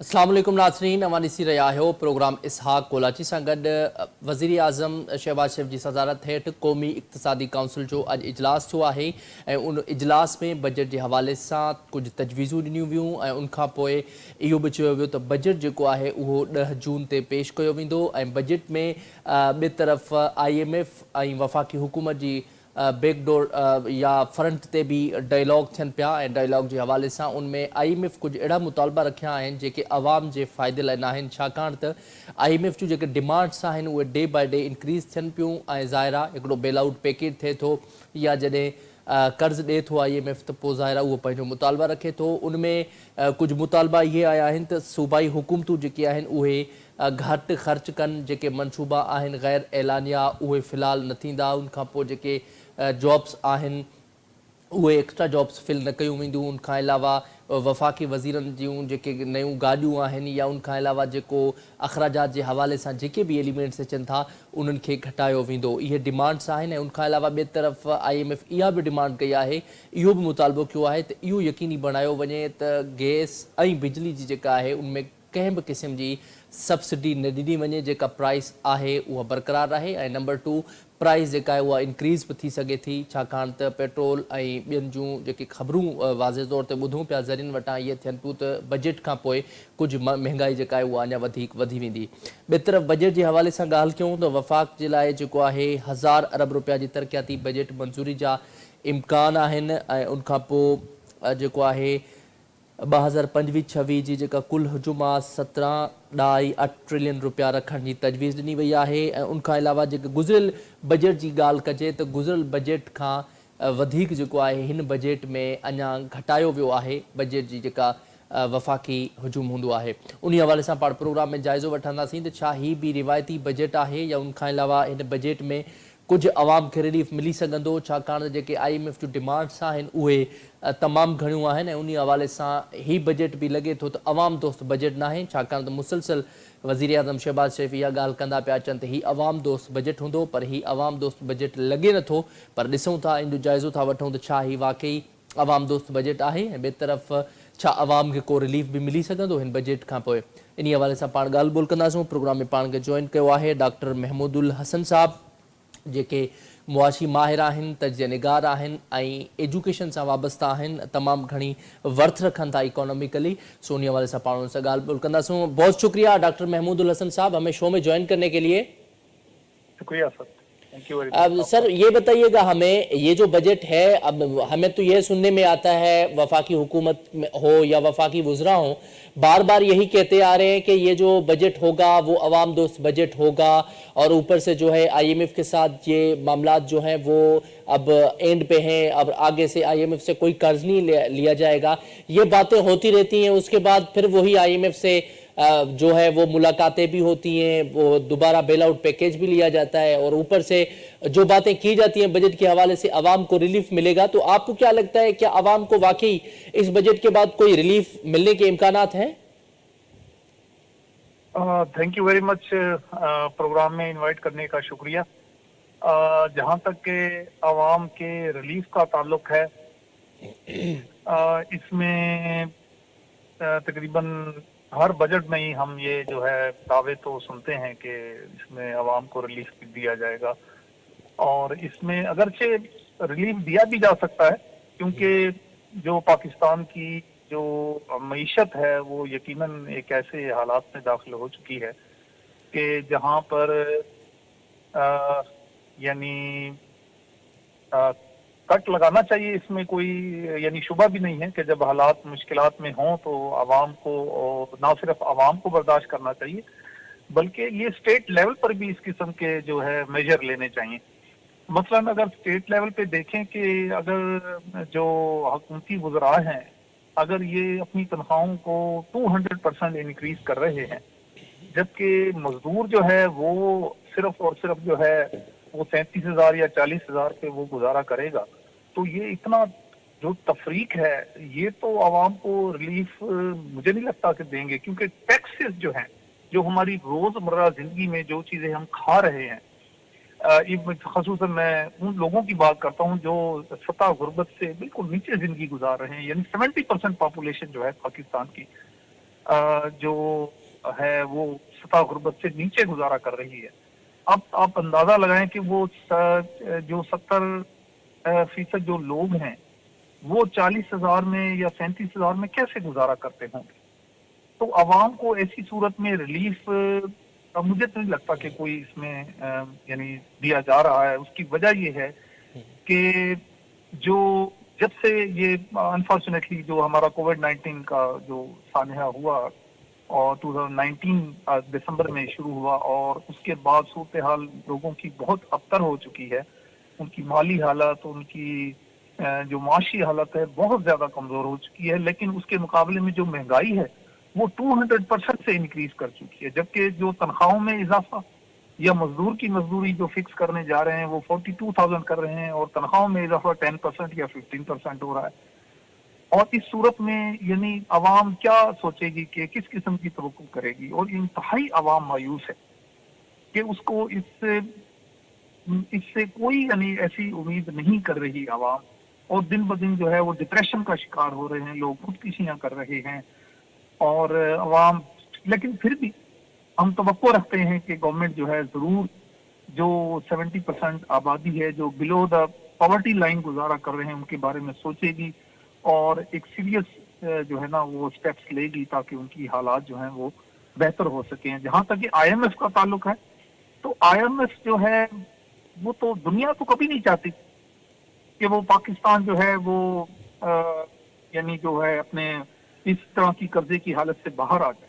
अस्सलाम वालेकुम नाज़रीन, अवां ॾिसी रहिया आहियो प्रोग्राम इसहाक़ कोलाची सां गॾु। वज़ीर आज़म शहबाज शरीफ़ जी सदारत हेठि क़ौमी इक़्तिसादी काउंसिल जो अॼु इजलास थियो आहे ऐं उन इजलास में बजट जे हवाले सां कुझु तजवीज़ूं ॾिनियूं वियूं ऐं उनखां पोइ इहो बि चयो वियो त बजट जेको आहे उहो 10 जून ते पेश कयो वेंदो ऐं बजट में ॿिए तरफ़ IMF ऐं वफ़ाक़ी हुकूमत जी बैकडोर या फ्रंट ते भी डायलॉग थियनि पिया ऐं डायलॉग जे हवाले सां उनमें IMF कुझु अहिड़ा मुतालबा रखिया आहिनि जेके अवाम जे फ़ाइदे लाइ न आहिनि, छाकाणि त IMF जूं जेके डिमांड्स आहिनि उहे डे बाय डे इंक्रीज़ थियनि पियूं ऐं ज़ाहिर आहे हिकिड़ो बेल आउट पैकेज थिए थो या जॾहिं कर्ज़ ॾिए थो IMF त पोइ ज़ाहिर आहे उहो पंहिंजो मुतालबा रखे थो। उनमें कुझु मुतालबा इहे आया आहिनि त सूबाई हुकूमतूं जेके आहिनि उहे घटि ख़र्च कनि, जेके मनसूबा आहिनि गैर ऐलानिया उहे फ़िलहाल न थींदा, उनखां पोइ जेके जॉब्स आहिनि उहे एक्स्ट्रा जॉब्स फिल न कयूं वेंदियूं। उनखां अलावा वफ़ाक़ी वज़ीरनि जूं जेके नयूं गाॾियूं आहिनि या उनखां अलावा जेको अख़राजात जे हवाले सां जेके बि एलिमेंट्स अचनि था उन्हनि खे घटायो वेंदो, इहे डिमांड्स आहिनि। ऐं उनखां अलावा ॿिए तरफ़ IMF इहा बि डिमांड कई आहे, इहो बि मुतालबो कयो आहे त इहो यकीनी बणायो वञे त गैस ऐं बिजली जी जेका आहे उनमें कंहिं बि क़िस्म जी सब्सिडी न ॾिनी वञे, जेका प्राइस आहे उहा बरक़रार रहे। ऐं नंबर 2 प्राइस जेका आहे उहा इंक्रीज़ बि थी सघे थी, छाकाणि त पेट्रोल ऐं ॿियनि जूं जेके ख़बरूं वाज़े तौर ते ॿुधूं पिया ज़रियनि वटां इहे थियनि पियूं त बजट खां पोइ कुझु महांगाई जेका आहे उहा अञा वधीक वधी वेंदी। ॿिए तरफ़ बजट जे हवाले सां ॻाल्हि कयूं त वफ़ाक़ जे लाइ जेको आहे 1000 अरब रुपया जी तरक़ियाती बजट मंज़ूरी जा इम्कान आहिनि ऐं उनखां पोइ जेको आहे 2025-26 जी जेका कुल हुजूम आहे 17.8 ट्रिलियन रुपया रखण जी तजवीज़ ॾिनी वई आहे। ऐं उनखां अलावा जेके गुज़िरियल बजट जी ॻाल्हि कजे त गुज़िरियल बजट खां वधीक जेको आहे हिन बजट में अञा घटायो वियो आहे बजट जी जेका वफ़ाक़ी हुजूम हूंदो आहे। उन हवाले सां पाण प्रोग्राम में जाइज़ो वठंदासीं त छा ही बि रिवायती बजट आहे या उनखां अलावा हिन बजट में कुझु अवाम खे रिलीफ मिली सघंदो, छाकाणि त जेके IMF जूं डिमांड्स आहिनि उहे तमामु घणियूं आहिनि। ऐं उन हवाले सां ही बजट बि लॻे थो त अवाम दोस्त बजट न आहे, छाकाणि त मुसलसल वज़ीर आज़म शहबाज शरीफ़ इहा ॻाल्हि कंदा पिया अचनि त ही अवाम दोस्त बजट हूंदो, पर ही अवाम दोस्त बजट लॻे नथो। पर ॾिसूं था, इन जो जाइज़ो था वठूं त छा ही वाकई अवाम दोस्त बजट आहे ऐं ॿिए तरफ़ छा अवाम खे को रिलीफ बि मिली सघंदो हिन बजट खां पोइ। इन हवाले सां पाण ॻाल्हि ॿोल कंदासीं। प्रोग्राम में पाण खे जॉइन कयो आहे डॉक्टर महमूदुल हसन साहब, जेके मुआशी माहिर आहिनि, तजिया निगार आहिनि ऐं एजुकेशन सां वाबस्ता आहिनि, तमामु घणी वर्थ रखनि था इकोनॉमिकली। सो उन हवाले सां पाण उनसे ॻाल्हि ॿोल कंदासीं। बहुत शुक्रिया डॉक्टर महमूदुल हसन साहब हमें शो में ज्वाइन करने के लिए। शुक्रिया सर, थैंक यू वेरी अब मच। सर ये बताइएगा हमें, ये जो बजट है, अब हमें तो ये सुनने में आता है वफाकी हुकूमत हो या वफाकी वुज़रा हो, बार बार यही कहते आ रहे हैं कि ये जो बजट होगा वो अवाम दोस्त बजट होगा और ऊपर से जो है IMF के साथ ये मामलात जो हैं वो अब एंड पे हैं, अब आगे से IMF से कोई कर्ज नहीं लिया जाएगा। ये बातें होती रहती हैं, उसके बाद फिर वही IMF से जो है वो मुलाकातें भी होती हैं, वो दोबारा बेल आउट पैकेज भी लिया जाता है और ऊपर से जो बातें की जाती हैं बजट के हवाले से अवाम को रिलीफ मिलेगा। तो आपको क्या लगता है, क्या अवाम को वाकई इस बजट के बाद कोई रिलीफ मिलने के इम्कानात हैं? Thank you very much, programme में इनवाइट करने का शुक्रिया। जहाँ तक के अवाम के रिलीफ का ताल्लुक है, इसमें तकरीबन हर बजट में ही हम ये जो है दावे तो सुनते हैं कि इसमें अवाम को रिलीफ दिया जाएगा और इसमें अगरचे रिलीफ दिया भी जा सकता है, क्योंकि जो पाकिस्तान की जो मईशत है वो यकीनन एक ऐसे हालात में दाखिल हो चुकी है कि जहाँ पर यानी कट लगाना चाहिए, इसमें कोई यानी शुबा भी नहीं है कि जब हालात मुश्किलात में हों तो आवाम को, ना सिर्फ आवाम को बर्दाश्त करना चाहिए बल्कि ये स्टेट लेवल पर भी इस किस्म के जो है मेजर लेने चाहिए। मसलन अगर स्टेट लेवल पे देखें कि अगर जो हुकूमती वज़रा हैं अगर ये अपनी तनख्वाहों को 200% इंक्रीज कर रहे हैं, जबकि मजदूर जो है वो सिर्फ और सिर्फ जो है वो 37,000 या 40,000 पे वो गुजारा करेगा, तो ये इतना जो तफरीक है ये तो आवाम को रिलीफ मुझे नहीं लगता कि देंगे, क्योंकि टैक्सेस जो हैं, जो हमारी रोजमर्रा जिंदगी में जो चीजें हम खा रहे हैं, खसूसन मैं उन लोगों की बात करता हूँ जो सतह गुर्बत से बिल्कुल नीचे जिंदगी गुजार रहे हैं, यानी 70% पॉपुलेशन जो है पाकिस्तान की, जो है वो सतह गुर्बत से नीचे गुजारा कर रही है। अब आप अंदाजा लगाएं कि वो जो 70% जो लोग हैं वो 40,000 में या 37,000 में कैसे गुजारा करते होंगे। तो आवाम को ऐसी सूरत में रिलीफ मुझे तो नहीं लगता कि कोई इसमें यानी दिया जा रहा है। उसकी वजह ये है कि जो जब से ये अनफॉर्चुनेटली जो हमारा कोविड-19 का जो सानहा हुआ और 2019 दिसंबर में शुरू हुआ और उसके बाद सूरत हाल लोगों की बहुत अबतर हो चुकी है। उनकी माली हालत, उनकी जो माशी हालत है बहुत ज्यादा कमजोर हो चुकी है, लेकिन उसके मुकाबले में जो महंगाई है वो 200% से इंक्रीज कर चुकी है। जबकि जो तनख्वाहों में इजाफा या मजदूर की मजदूरी जो फिक्स करने जा रहे हैं वो 42,000 कर रहे हैं और तनख्वाहों में इजाफा 10% या 15% हो रहा है। और इस सूरत में यानी अवाम क्या सोचेगी कि किस किस्म की तवक्कुल करेगी, और इंतहाई अवाम मायूस है कि उसको इससे कोई यानी ऐसी उम्मीद नहीं कर रही अवाम, और दिन ब दिन जो है वो डिप्रेशन का शिकार हो रहे हैं, लोग खुदकुशियां कर रहे हैं। और अवाम, लेकिन फिर भी हम तवक्को रखते हैं कि गवर्नमेंट जो है जरूर जो 70% आबादी है जो बिलो द पॉवर्टी लाइन गुजारा कर रहे हैं उनके बारे में सोचेगी और एक सीरियस जो है ना वो स्टेप्स लेगी ताकि उनकी हालात जो हैं वो बेहतर हो सकें। जहां तक कि IMF का ताल्लुक है तो IMF जो है वो तो दुनिया तो कभी नहीं चाहती कि वो पाकिस्तान जो है वो यानी जो है अपने इस तरह की कर्जे की हालत से बाहर आ जाए।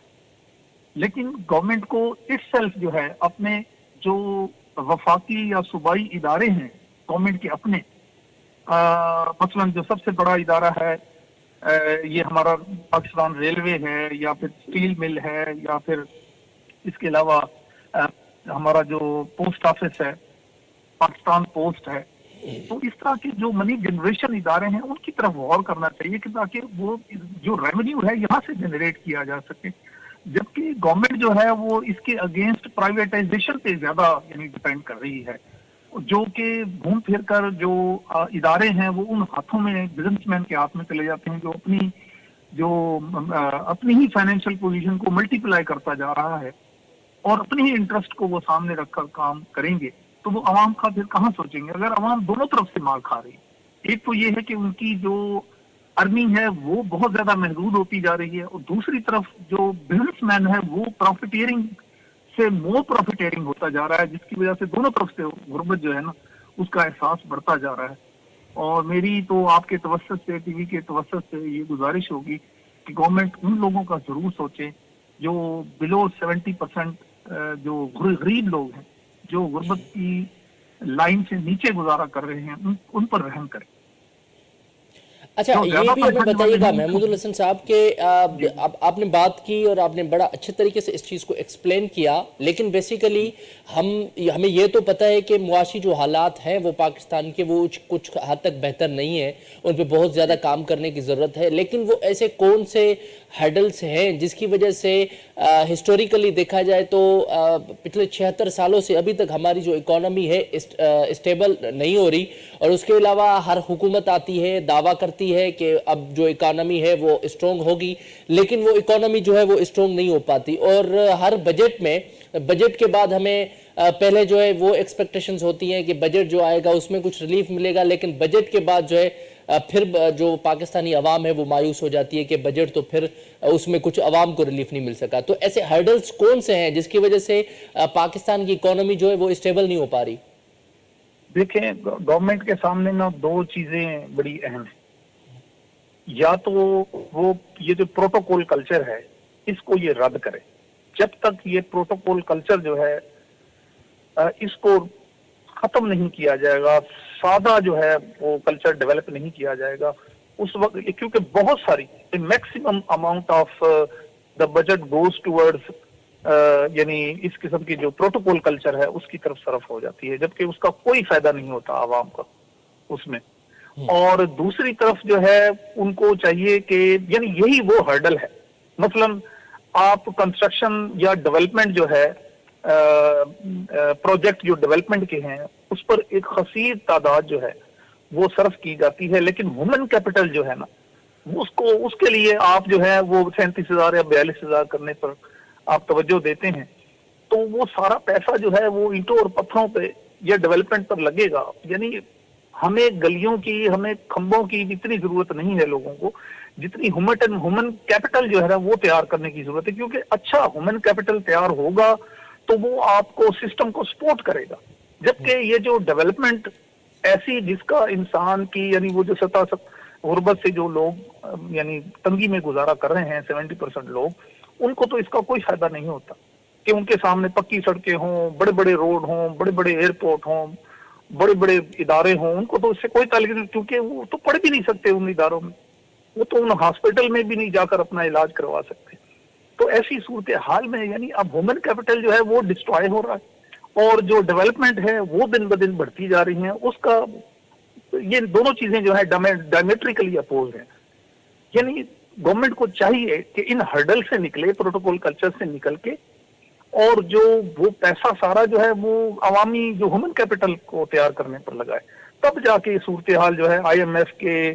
लेकिन गवर्नमेंट को इटसेल्फ जो है अपने जो वफाकी या सूबाई इदारे हैं गवर्नमेंट के अपने, मसलन जो सबसे बड़ा इदारा है ये हमारा पाकिस्तान रेलवे है या फिर स्टील मिल है या फिर इसके अलावा हमारा जो पोस्ट ऑफिस है, पाकिस्तान पोस्ट है, तो इस तरह के जो मनी जनरेशन इदारे हैं उनकी तरफ गौर करना चाहिए कि ताकि वो जो रेवेन्यू है यहाँ से जनरेट किया जा सके। जबकि गवर्नमेंट जो है वो इसके अगेंस्ट प्राइवेटाइजेशन पे ज्यादा यानी डिपेंड कर रही है, जो कि घूम फिर कर जो इदारे हैं वो उन हाथों में बिजनेसमैन के हाथ में चले जाते हैं जो अपनी ही फाइनेंशियल पोजीशन को मल्टीप्लाई करता जा रहा है और अपने ही इंटरेस्ट को वो सामने रखकर काम करेंगे तो वो आवाम का फिर कहाँ सोचेंगे। अगर आवाम दोनों तरफ से मार खा रही है, एक तो ये है कि उनकी जो अर्निंग है वो बहुत ज्यादा महदूद होती जा रही है और दूसरी तरफ जो बिजनेसमैन है वो प्रॉफिटियरिंग से मोर प्रॉफिटियरिंग होता जा रहा है, जिसकी वजह से दोनों तरफ से गुर्बत जो है ना उसका एहसास बढ़ता जा रहा है। और मेरी तो आपके तवस्सुत से, टीवी के तवस्सुत से ये गुजारिश होगी कि गवर्नमेंट उन लोगों का जरूर सोचे जो बिलो 70% जो गरीब लोग हैं, जो गुर्बत की लाइन से नीचे गुजारा कर रहे हैं, उन पर रहम करें। अच्छा, ये भी हमें बताइएगा महमूदुल हसन साहब के आपने बात की और आपने बड़ा अच्छे तरीके से इस चीज़ को एक्सप्लेन किया, लेकिन बेसिकली हमें ये तो पता है कि मुआशी जो हालात हैं वो पाकिस्तान के वो कुछ हद तक बेहतर नहीं है, उन पे बहुत ज़्यादा काम करने की ज़रूरत है। लेकिन वो ऐसे कौन से हैडल्स हैं जिसकी वजह से हिस्टोरिकली देखा जाए तो पिछले 76 सालों से अभी तक हमारी जो इकोनॉमी है स्टेबल नहीं हो रही, और उसके अलावा हर हुकूमत आती है दावा करती है कि अब जो इकोनॉमी है वो स्ट्रॉन्ग होगी, लेकिन वो इकोनॉमी जो है वो स्ट्रॉन्ग नहीं हो पाती। और हर बजट के बाद हमें पहले जो है वो एक्सपेक्टेशंस होती हैं कि बजट जो आएगा उसमें कुछ रिलीफ मिलेगा, लेकिन बजट के बाद जो है फिर जो पाकिस्तानी अवाम है वो मायूस हो जाती है कि बजट तो फिर उसमें कुछ अवाम को रिलीफ नहीं मिल सका। तो ऐसे हर्डल्स कौन से हैं जिसकी वजह से पाकिस्तान की इकोनॉमी जो है वो स्टेबल नहीं हो पा रही? देखें, गवर्नमेंट के सामने ना दो चीजें बड़ी अहम है। या तो वो ये जो प्रोटोकॉल कल्चर है इसको ये रद्द करे। जब तक ये प्रोटोकॉल कल्चर जो है इसको खत्म नहीं किया जाएगा, सादा जो है वो कल्चर डेवलप नहीं किया जाएगा, उस वक्त क्योंकि बहुत सारी maximum amount of the budget goes towards यानी इस किस्म की जो प्रोटोकॉल कल्चर है उसकी तरफ सरफ हो जाती है, जबकि उसका कोई फायदा नहीं होता आवाम का उसमें। और दूसरी तरफ जो है उनको चाहिए कि यानी यही वो हर्डल है, मसलन आप कंस्ट्रक्शन या डेवलपमेंट जो है प्रोजेक्ट जो डेवलपमेंट के हैं उस पर एक खसीर तादाद जो है वो सर्फ की जाती है, लेकिन ह्यूमन कैपिटल जो है ना اس کے لیے آپ جو ہے وہ 37,000 یا 42,000 کرنے پر آپ توجہ دیتے ہیں، تو وہ سارا پیسہ جو ہے وہ اینٹوں اور پتھروں پہ یا ڈیولپمنٹ پر لگے گا. یعنی ہمیں گلیوں کی، ہمیں کھمبوں کی اتنی ضرورت نہیں ہے لوگوں کو، جتنی ہیومن کیپٹل جو ہے نا وہ تیار کرنے کی ضرورت ہے. کیونکہ اچھا ہیومن کیپٹل تیار ہوگا تو وہ آپ کو سسٹم کو سپورٹ کرے گا. جبکہ یہ جو ڈیولپمنٹ ایسی جس کا انسان کی یعنی وہ جو سطح غربت سے جو لوگ یعنی تنگی میں گزارا کر رہے ہیں 70% لوگ، ان کو تو اس کا کوئی فائدہ نہیں ہوتا کہ ان کے سامنے پکی سڑکیں ہوں، بڑے بڑے روڈ ہوں، بڑے بڑے ایئرپورٹ ہوں، بڑے بڑے ادارے ہوں. ان کو تو اس سے کوئی تعلق نہیں، کیونکہ وہ تو پڑھ بھی نہیں سکتے ان اداروں میں، وہ تو ان ہاسپٹل میں بھی نہیں جا کر اپنا علاج کروا سکتے. تو ایسی صورتحال میں یعنی اب ہیومن کیپٹل جو ہے وہ ڈسٹرائے ہو رہا ہے، اور جو ڈیولپمنٹ ہے وہ دن بدن بڑھتی جا رہی ہیں. اس کا یہ دونوں چیزیں جو ہے ڈائمیٹریکلی اپوز ہیں. یعنی گورنمنٹ کو چاہیے کہ ان ہرڈل سے نکلے، پروٹوکول کلچر سے نکل کے، اور جو وہ پیسہ سارا جو ہے وہ عوامی جو ہیومن کیپٹل کو تیار کرنے پر لگائے. تب جا کے صورتحال جو ہے آئی ایم ایف کے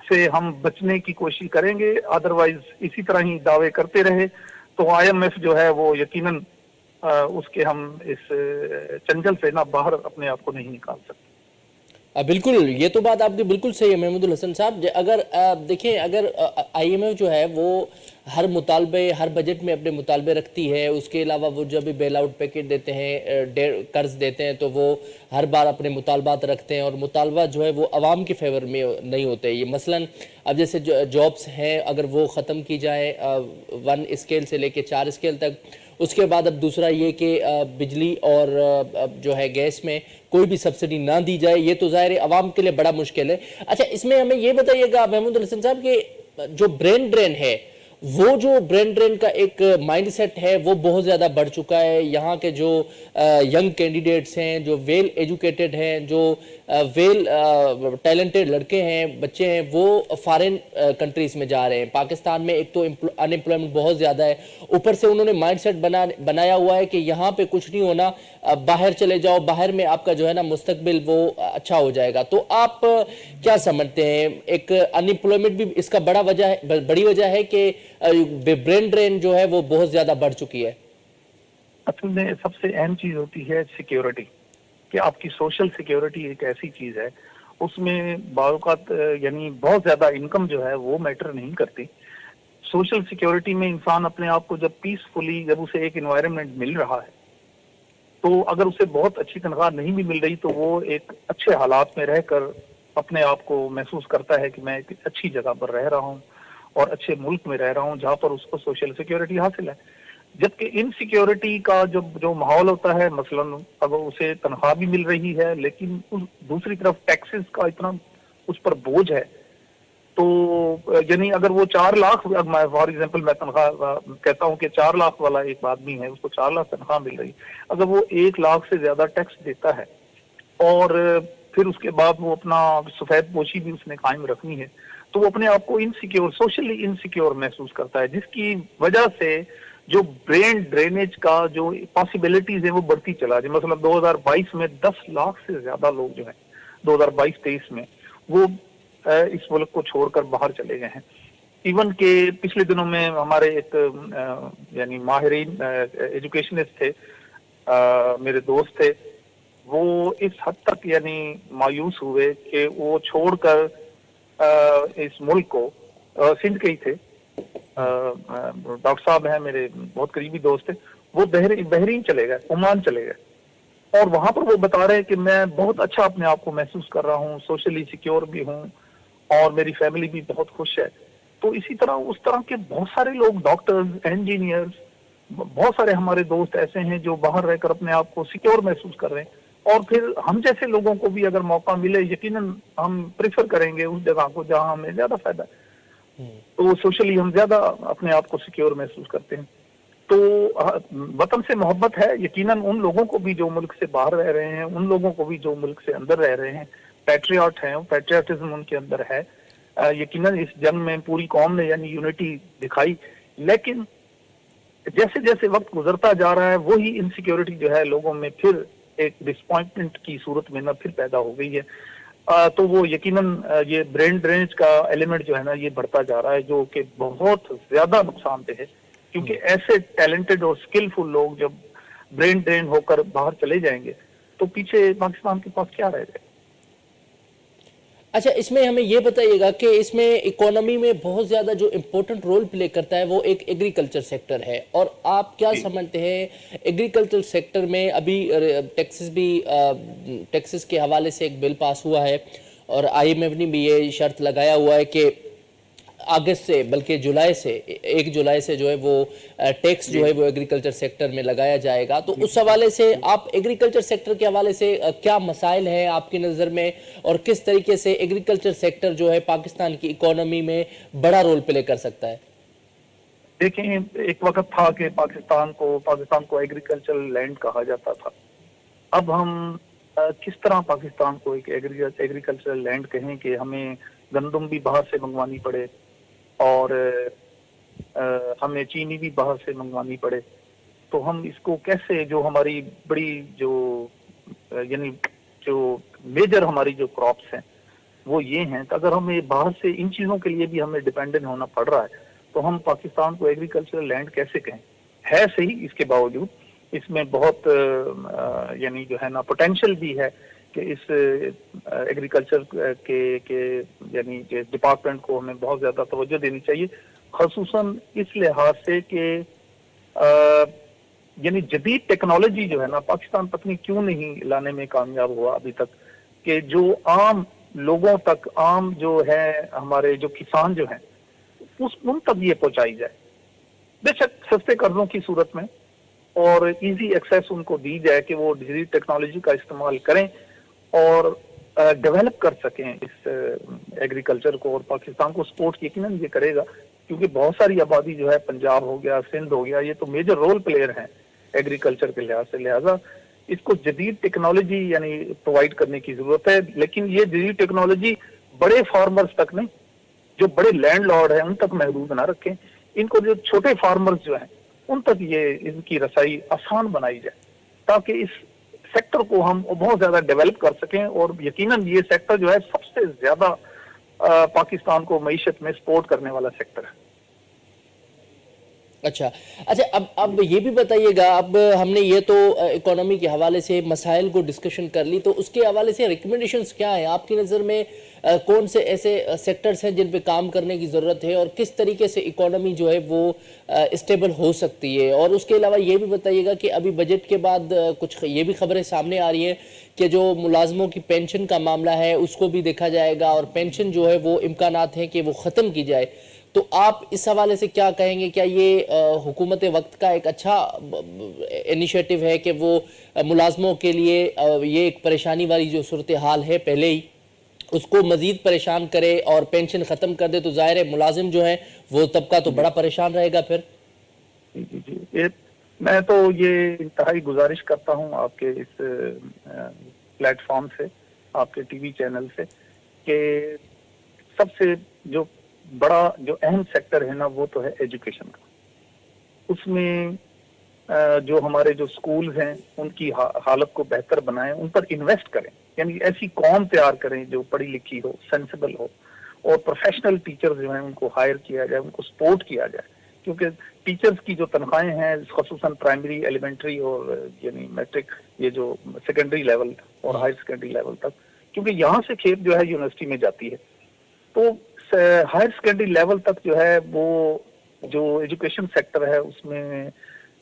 سے ہم بچنے کی کوشش کریں گے. ادروائز اسی طرح ہی دعوے کرتے رہے تو آئی ایم ایف جو ہے وہ یقیناً اس کے ہم اس چنجل سے نہ باہر اپنے آپ کو نہیں نکال سکتے. بالکل، یہ تو بات آپ کی بالکل صحیح ہے محمود الحسن صاحب. اگر دیکھیں، اگر آئی ایم ایف جو ہے وہ ہر مطالبے، ہر بجٹ میں اپنے مطالبے رکھتی ہے، اس کے علاوہ وہ جب بھی بیل آؤٹ پیکٹ دیتے ہیں، قرض دیتے ہیں، تو وہ ہر بار اپنے مطالبات رکھتے ہیں، اور مطالبات جو ہے وہ عوام کے فیور میں نہیں ہوتے. یہ مثلاً اب جیسے جابس ہیں، اگر وہ ختم کی جائے 1 اسکیل سے لے کے 4 اسکیل تک. اس کے بعد اب دوسرا یہ کہ بجلی اور جو ہے گیس میں کوئی بھی سبسڈی نہ دی جائے. یہ تو ظاہر عوام کے لیے بڑا مشکل ہے. اچھا، اس میں ہمیں یہ بتائیے گا محمود الحسن صاحب کہ جو برین ڈرین ہے، وہ جو برین ڈرین کا ایک مائنڈ سیٹ ہے وہ بہت زیادہ بڑھ چکا ہے. یہاں کے جو ینگ کینڈیڈیٹس ہیں، جو ویل ایجوکیٹڈ ہیں، جو ویل ٹیلنٹڈ لڑکے ہیں، بچے ہیں، وہ فارن کنٹریز میں جا رہے ہیں. پاکستان میں ایک تو ان ایمپلائمنٹ بہت زیادہ ہے، اوپر سے انہوں نے مائنڈ سیٹ بنایا ہوا ہے کہ یہاں پہ کچھ نہیں ہونا، باہر چلے جاؤ، باہر میں آپ کا جو ہے نا مستقبل وہ اچھا ہو جائے گا. تو آپ کیا سمجھتے ہیں، ایک ان ایمپلائمنٹ بھی اس کا بڑی وجہ ہے کہ برین ڈرین جو ہے وہ بہت زیادہ بڑھ چکی ہے؟ اصل میں سب سے اہم چیز ہوتی ہے سیکیورٹی، کہ آپ کی سوشل سیکیورٹی ایک ایسی چیز ہے، اس میں بعض اوقات یعنی بہت زیادہ انکم جو ہے وہ میٹر نہیں کرتی. سوشل سیکیورٹی میں انسان اپنے آپ کو جب پیسفلی، جب اسے ایک انوائرمنٹ مل رہا ہے، تو اگر اسے بہت اچھی تنخواہ نہیں بھی مل رہی تو وہ ایک اچھے حالات میں رہ کر اپنے آپ کو محسوس کرتا ہے کہ میں ایک اچھی جگہ پر رہ رہا ہوں اور اچھے ملک میں رہ رہا ہوں جہاں پر اس کو سوشل سیکیورٹی حاصل ہے. جبکہ انسیکیورٹی کا جو ماحول ہوتا ہے، مثلا اگر اسے تنخواہ بھی مل رہی ہے لیکن دوسری طرف ٹیکسز کا اتنا اس پر بوجھ ہے، تو یعنی اگر وہ 4 لاکھ، فار ایگزامپل میں تنخواہ کہتا ہوں کہ 4 لاکھ والا ایک آدمی ہے، اس کو 4 لاکھ تنخواہ مل رہی، اگر وہ 1 لاکھ سے زیادہ ٹیکس دیتا ہے اور پھر اس کے بعد وہ اپنا سفید پوشی بھی اس نے قائم رکھنی ہے، تو وہ اپنے آپ کو انسیکیور، سوشلی انسیکیور محسوس کرتا ہے، جس کی وجہ سے جو برین ڈرینیج کا جو پاسبلٹیز ہیں وہ بڑھتی چلا جائے. مثلا 2022 میں 10 لاکھ سے زیادہ لوگ جو ہیں 2022-23 میں وہ اس ملک کو چھوڑ کر باہر چلے گئے ہیں. ایون کہ پچھلے دنوں میں ہمارے ایک یعنی ماہرین ایجوکیشنسٹ تھے، میرے دوست تھے، وہ اس حد تک یعنی مایوس ہوئے کہ وہ چھوڑ کر اس ملک کو، سندھ کے ہی تھے، ڈاکٹر صاحب ہیں میرے بہت قریبی دوست ہیں، وہ بحرین چلے گئے، عمان چلے گئے، اور وہاں پر وہ بتا رہے ہیں کہ میں بہت اچھا اپنے آپ کو محسوس کر رہا ہوں، سوشلی سیکیور بھی ہوں اور میری فیملی بھی بہت خوش ہے. تو اسی طرح اس طرح کے بہت سارے لوگ، ڈاکٹرز، انجینئرز، بہت سارے ہمارے دوست ایسے ہیں جو باہر رہ کر اپنے آپ کو سیکیور محسوس کر رہے ہیں. اور پھر ہم جیسے لوگوں کو بھی اگر موقع ملے یقیناً ہم پریفر کریں گے اس جگہ کو جہاں ہمیں زیادہ فائدہ ہے، تو سوشلی ہم زیادہ اپنے آپ کو سیکیور محسوس کرتے ہیں. تو وطن سے محبت ہے یقیناً ان لوگوں کو بھی جو ملک سے باہر رہ رہے ہیں، ان لوگوں کو بھی جو ملک سے اندر رہ رہے ہیں، پیٹریاٹ ہیں، پیٹریاٹزم ان کے اندر ہے. یقیناً اس جنگ میں پوری قوم نے یعنی یونٹی دکھائی، لیکن جیسے جیسے وقت گزرتا جا رہا ہے وہی انسیکیورٹی جو ہے لوگوں میں پھر ایک ڈسپوائنٹمنٹ کی صورت میں نہ پھر پیدا ہو گئی ہے. तो वो यकीनन ये ब्रेन ड्रेनेज का एलिमेंट जो है ना, ये बढ़ता जा रहा है, जो कि बहुत ज्यादा नुकसानदेह है, क्योंकि ऐसे टैलेंटेड और स्किलफुल लोग जब ब्रेन ड्रेन होकर बाहर चले जाएंगे तो पीछे पाकिस्तान के पास क्या रह जाएगा। अच्छा, इसमें हमें ये बताइएगा कि इसमें इकोनॉमी में बहुत ज़्यादा जो इम्पोर्टेंट रोल प्ले करता है वो एक एग्रीकल्चर सेक्टर है, और आप क्या समझते हैं एग्रीकल्चर सेक्टर में अभी टैक्सेस के हवाले से एक बिल पास हुआ है, और IMF ने भी ये शर्त लगाया हुआ है कि अगस्त से, बल्कि जुलाई से, 1 जुलाई से जो है वो टैक्स जो है वो एग्रीकल्चर सेक्टर में लगाया जाएगा। तो उस हवाले से आप एग्रीकल्चर सेक्टर के हवाले से क्या मसाइल हैं आपकी नज़र में, और किस तरीके से एग्रीकल्चर सेक्टर जो है पाकिस्तान की इकोनॉमी में बड़ा रोल प्ले कर सकता है? देखिए, एक वक्त था कि पाकिस्तान को एग्रीकल्चरल लैंड कहा जाता था। अब हम किस तरह पाकिस्तान को एक एग्रीकल्चरल लैंड कहें कि हमें गंदम भी बाहर से मंगवानी पड़े और हमें चीनी भी बाहर से मंगवानी पड़े, तो हम इसको कैसे, जो हमारी बड़ी जो यानी जो मेजर हमारी जो क्रॉप्स हैं वो ये हैं, तो अगर हमें बाहर से इन चीजों के लिए भी हमें डिपेंडेंट होना पड़ रहा है तो हम पाकिस्तान को एग्रीकल्चरल लैंड कैसे कहें। है सही, इसके बावजूद इसमें बहुत यानी जो है ना पोटेंशियल भी है कि इस एग्रीकल्चर के यानी डिपार्टमेंट को हमें बहुत ज्यादा तवज्जो देनी चाहिए, खसूसन इस लिहाज से कि यानी जदीद टेक्नोलॉजी जो है ना, पाकिस्तान पता नहीं क्यों नहीं लाने में कामयाब हुआ अभी तक, कि जो आम लोगों तक, आम जो है हमारे जो किसान जो हैं उन तक ये पहुंचाई जाए, बेशक सस्ते कर्जों की सूरत में, और इजी एक्सेस उनको दी जाए कि वो डिजिटल टेक्नोलॉजी का इस्तेमाल करें और डेवलप कर सकें इस एग्रीकल्चर को, और पाकिस्तान को सपोर्ट यकीनन ये करेगा, क्योंकि बहुत सारी आबादी जो है, पंजाब हो गया, सिंध हो गया, ये तो मेजर रोल प्लेयर हैं एग्रीकल्चर के लिहाज से, लिहाजा इसको जदीद टेक्नोलॉजी यानी प्रोवाइड करने की जरूरत है। लेकिन ये जदीद टेक्नोलॉजी बड़े फार्मर्स तक नहीं, जो बड़े लैंड लॉर्ड हैं उन तक महदूद ना रखें, इनको जो छोटे फार्मर्स जो हैं उन तक ये इनकी रसाई आसान बनाई जाए, ताकि इस सेक्टर को हम बहुत ज्यादा डेवलप कर सकें, और यकीनन ये सेक्टर जो है सबसे ज्यादा पाकिस्तान को मईशत में सपोर्ट करने वाला सेक्टर है। अच्छा, अब ये भी बताइएगा, अब हमने ये तो इकोनॉमी के हवाले से मसाइल को डिस्कशन कर ली, तो उसके हवाले से रिकमेंडेशंस क्या है आपकी नज़र में? कौन से ऐसे सेक्टर्स हैं जिन पे काम करने की ज़रूरत है, और किस तरीके से इकोनॉमी जो है वो स्टेबल हो सकती है? और उसके अलावा ये भी बताइएगा कि अभी बजट के बाद कुछ ये भी खबरें सामने आ रही हैं कि जो मुलाजमों की पेंशन का मामला है उसको भी देखा जाएगा, और पेंशन जो है वो इम्कानात हैं कि वो ख़त्म की जाए। तो आप इस हवाले से क्या कहेंगे? क्या ये हुकूमत वक्त का एक अच्छा इनिशिएटिव है कि वो मुलाजमों के लिए ये एक परेशानी वाली जो सूरत हाल है पहले ही, उसको मजीद परेशान करे और पेंशन ख़त्म कर दे, तो ज़ाहिर है मुलाजिम जो है वो तबका तो बड़ा परेशान रहेगा फिर। जी, मैं तो ये इंतहाई गुजारिश करता हूँ आपके इस प्लेटफॉर्म से, आपके टीवी चैनल से, कि सबसे जो बड़ा जो अहम सेक्टर है ना वो तो है एजुकेशन का। उसमें जो हमारे जो स्कूल्स हैं उनकी हालत को बेहतर बनाएं, उन पर इन्वेस्ट करें, यानी ऐसी कौम तैयार करें जो पढ़ी लिखी हो, सेंसिबल हो, और प्रोफेशनल टीचर्स जो हैं उनको हायर किया जाए, उनको सपोर्ट किया जाए, क्योंकि टीचर्स की जो तनख्वाहें हैं खसूसन प्राइमरी, एलिमेंट्री और यानी मैट्रिक, ये जो सेकेंडरी लेवल और हायर सेकेंडरी लेवल तक, क्योंकि यहाँ से खेप जो है यूनिवर्सिटी में जाती है, तो हायर सेकेंडरी लेवल तक जो है वो जो एजुकेशन सेक्टर है उसमें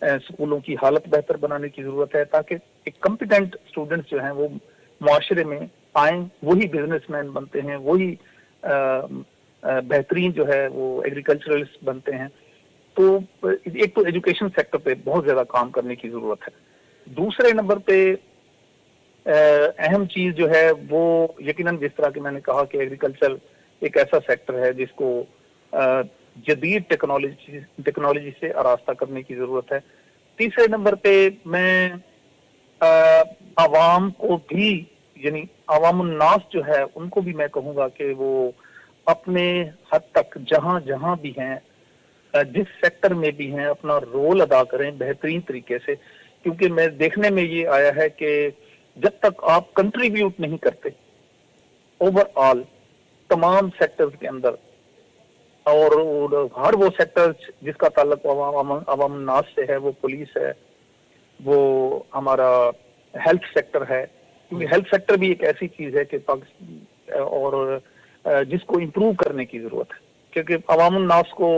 स्कूलों की हालत बेहतर बनाने की जरूरत है, ताकि एक कॉम्पिटेंट स्टूडेंट्स जो हैं वो मुआशरे में आए, वही बिजनेसमैन बनते हैं, वही बेहतरीन जो है वो एग्रीकल्चरलिस्ट बनते हैं। तो एक तो एजुकेशन सेक्टर पे बहुत ज्यादा काम करने की जरूरत है। दूसरे नंबर पे अहम चीज जो है वो यकीनन, जिस तरह की मैंने कहा कि एग्रीकल्चर एक ऐसा सेक्टर है जिसको जदीद टेक्नोलॉजी से आरास्ता करने की जरूरत है। तीसरे नंबर पे मैं आवाम को भी, यानी आवामुन्नास जो है उनको भी मैं कहूँगा कि वो अपने हद तक जहाँ जहाँ भी हैं, जिस सेक्टर में भी हैं, अपना रोल अदा करें बेहतरीन तरीके से, क्योंकि मैं देखने में ये आया है कि जब तक आप कंट्रीब्यूट नहीं करते ओवरऑल तमाम सेक्टर्स के अंदर, और हर वो सेक्टर जिसका ताल्लुक अवाम नास से है, वो पुलिस है, वो हमारा हेल्थ सेक्टर है, क्योंकि हेल्थ सेक्टर भी एक ऐसी चीज है कि पाकिस्तान और जिसको इम्प्रूव करने की जरूरत है, क्योंकि अवाम नास को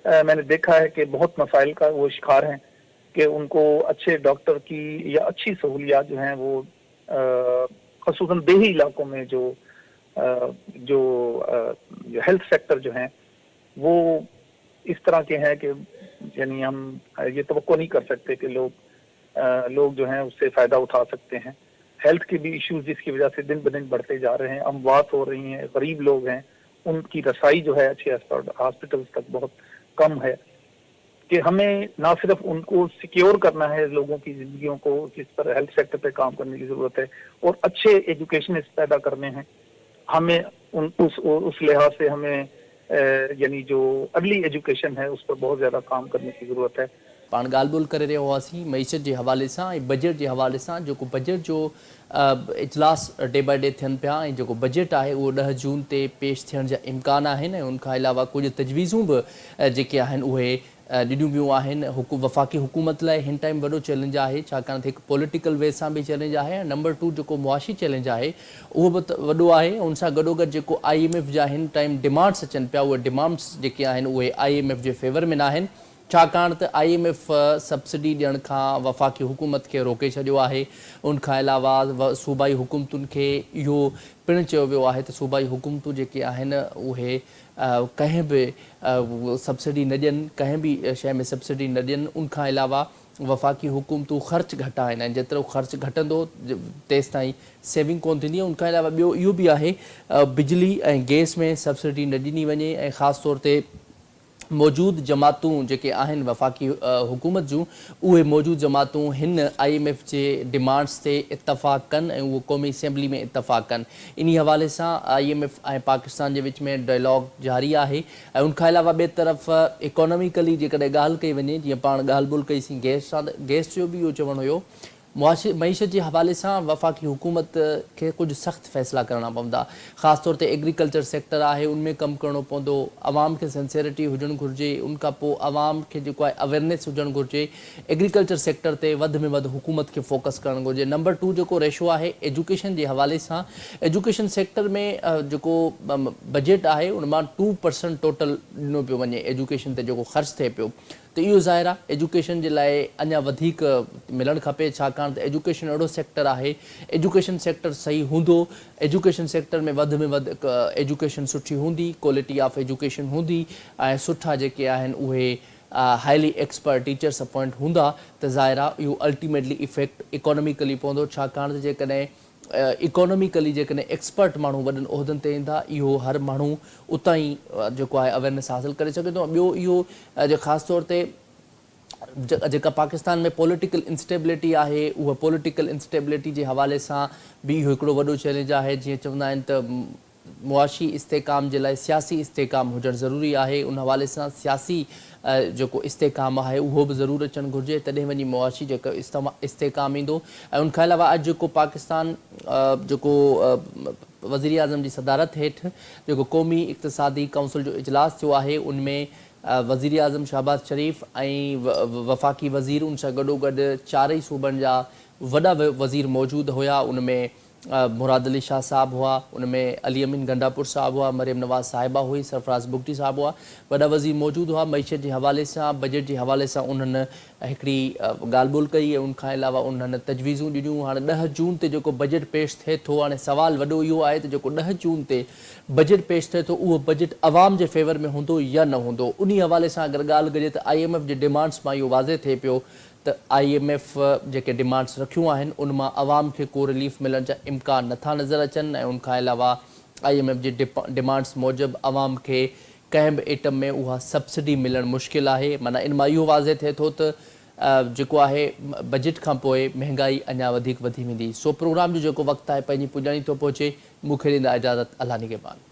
मैंने देखा है कि बहुत मसाइल का वो शिकार हैं कि उनको अच्छे डॉक्टर की या अच्छी सहूलियात जो हैं वो खसूसन देही इलाकों में जो हेल्थ सेक्टर जो हैं वो इस तरह के हैं कि यानी हम ये तवक्को नहीं कर सकते कि लोग जो हैं उससे फायदा उठा सकते हैं। हेल्थ के भी इश्यूज जिसकी वजह से दिन ब दिन बढ़ते जा रहे हैं, अमवात हो रही हैं, गरीब लोग हैं, उनकी रसाई जो है अच्छे हॉस्पिटल्स तक बहुत कम है, कि हमें ना सिर्फ उनको सिक्योर करना है लोगों की जिंदगियों को, जिस पर हेल्थ सेक्टर पे काम करने की जरूरत है, और अच्छे एजुकेशनिस्ट पैदा करने हैं हमें, उस लिहाज से हमें यानी जो अर्ली एजुकेशन है उस पर बहुत ज्यादा काम करने की जरूरत है। पाण ॻाल्हि ॿोल करे रहिया हुआसीं मईशत जे हवाले सां ऐं बजट जे हवाले सां, जेको बजट जो इजलास डे बाय डे थियनि पिया ऐं जेको बजट आहे उहो 10 जून ते पेश थियण जा इम्कान आहिनि ऐं उनखां अलावा कुझु तजवीज़ूं बि जेके आहिनि उहे ॾिनियूं वियूं आहिनि। वफ़ाक़ी हुकूमत लाइ हिन टाइम वॾो चैलेंज आहे, छाकाणि त हिकु पॉलिटिकल वे सां बि चैलेंज आहे ऐं नंबर 2 जेको मुआशी चैलेंज आहे उहो बि वॾो आहे। उन सां गॾोगॾु जेको IMF जा हिन टाइम डिमांड्स अचनि पिया, उहे डिमांड्स जेके आहिनि उहे IMF जे फेवर में न आहिनि, छाकाणि त IMF सब्सिडी ॾियण खां वफ़ाक़ी हुकूमत खे रोके छॾियो आहे। उनखां अलावा सूबाई हुकूमतुनि खे इहो पिणु चयो वियो आहे त सूबाई हुकूमतूं जेके आहिनि उहे कंहिं बि सब्सिडी न ॾियनि, कंहिं बि शइ में सब्सिडी न ॾियनि। उनखां अलावा वफ़ाक़ी हुकूमतूं ख़र्च घटाइनि ऐं जेतिरो ख़र्च घटंदो तेसि ताईं सेविंग कोन थींदी। उनखां अलावा ॿियो इहो बि आहे बिजली ऐं गैस में सब्सिडी न ॾिनी वञे ऐं ख़ासि तौर ते मौजूदु जमातूं जेके आहिनि वफ़ाक़ी हुकूमत जूं, उहे मौजूदु जमातूं हिन IMF जे डिमांड्स ते इतफ़ाक़ कनि ऐं उहो क़ौमी असेंबली में इतफ़ाक़ कनि। इन हवाले सां IMF ऐं पाकिस्तान जे विच में डायलॉग जारी आहे। ऐं उनखां अलावा ॿिए तरफ़ इकोनॉमिकली जेकॾहिं ॻाल्हि कई वञे, जीअं पाण ॻाल्हि ॿोल कईसीं गैस सां, गैस जो बि इहो चवणु हुयो मईशत जे हवाले सां वफ़ाक़ी हुकूमत खे कुझु सख़्तु फ़ैसिला करणा पवंदा। ख़ासि तौर ते एग्रीकल्चर सेक्टर आहे, उनमें कमु करणो पवंदो, आवाम खे सिंसियरिटी हुजणु घुरिजे, उनखां पोइ आवाम खे जेको आहे अवेयरनेस हुजणु घुरिजे। एग्रीकल्चर सेक्टर ते वधि में वधि हुकूमत खे फोकस करणु घुरिजे। नंबर 2 जेको रेशो आहे एजुकेशन जे हवाले सां, एजुकेशन सेक्टर में जेको बजट आहे उन मां 2% टोटल ॾिनो पियो वञे एजुकेशन ते जेको ख़र्चु थिए पियो, त इहो ज़ाहिर आहे एजुकेशन जे लाइ अञा वधीक मिलणु खपे, छाकाणि त एजुकेशन अहिड़ो सेक्टर आहे, एजुकेशन सेक्टर सही हूंदो, एजुकेशन सेक्टर में वधि एजुकेशन सुठी हूंदी, क्वालिटी ऑफ एजुकेशन हूंदी ऐं सुठा जेके आहिनि उहे हाईली एक्सपर्ट टीचर्स अपॉइंट हूंदा, त ज़ाहिर आहे इहो अल्टीमेटली इफेक्ट इकोनॉमिकली पवंदो। छाकाणि त जेकॾहिं इकोनॉमिकली जेकॾहिं एक्सपर्ट माण्हू वॾनि उहिदनि ते ईंदा, इहो हर माण्हू उतां ई जेको आहे अवेयरनेस हासिलु करे सघे थो। ॿियो इहो ख़ासि तौर ते जेका पाकिस्तान में पॉलिटिकल इंस्टेबिलिटी आहे, उहा पॉलिटिकल इंस्टेबिलिटी जे हवाले सां बि इहो हिकिड़ो वॾो चैलेंज आहे। जीअं चवंदा आहिनि त मुआशी इस्तेकाम जे लाइ सियासी इस्तेकाम हुजणु ज़रूरी आहे, उन हवाले सां सियासी जेको इस्तेकाम आहे उहो बि ज़रूरु अचणु घुरिजे, तॾहिं वञी मुआशी जेको इस्तेकाम ईंदो। ऐं उनखां अलावा अॼु जेको पाकिस्तान जेको वज़ीर आज़म जी सदारत हेठि जेको क़ौमी इक़्तिसादी काउंसिल जो इजलास थियो आहे, उनमें वज़ीर आज़म शहबाज़ शरीफ़ ऐं वफ़ाक़ी वज़ीर, उन सां गॾोगॾु 4 सूबनि जा वॾा वज़ीर मौजूदु हुया। उनमें मुराद अली शाह साहब हुआ, उनमें अली अमीन गंडापुर साहब हुआ, मरियम नवाज़ साहिबा हुई, सरफराज़ बुगटी साहब हुआ, वॾा वज़ीर मौजूदु हुआ। मईशत जे हवाले सां, बजट जे हवाले सां उन्हनि हिकिड़ी ॻाल्हि ॿोल कई ऐं उनखां अलावा उन्हनि तजवीज़ूं ॾिनियूं। हाणे 10 जून ते जेको बजट पेश थिए थो, हाणे सुवालु वॾो इहो आहे त जेको 10 जून ते बजट पेश थिए थो, उहो बजट आवाम जे फेवर में हूंदो या न हूंदो। उन हवाले सां अगरि ॻाल्हि कजे त IMF जे डिमांड्स मां इहो वाज़े थिए पियो त IMF जेके डिमांड्स रखियूं आहिनि उन मां आवाम खे को रिलीफ मिलण जा इम्कान नथा नज़र अचनि ऐं उनखां अलावा IMF जे डिमांड्स मूजिबि आवाम खे कंहिं बि एटम में उहा सब्सिडी मिलणु मुश्किल आहे। माना इन मां इहो वाज़े थिए थो त जेको आहे बजट खां पोइ महांगाई अञा वधीक वधी वेंदी। सो प्रोग्राम जो जेको वक़्तु आहे पंहिंजी पुॼाणी थो पहुचे, मूंखे ॾींदा इजाज़त, अल्लाह निगहबान।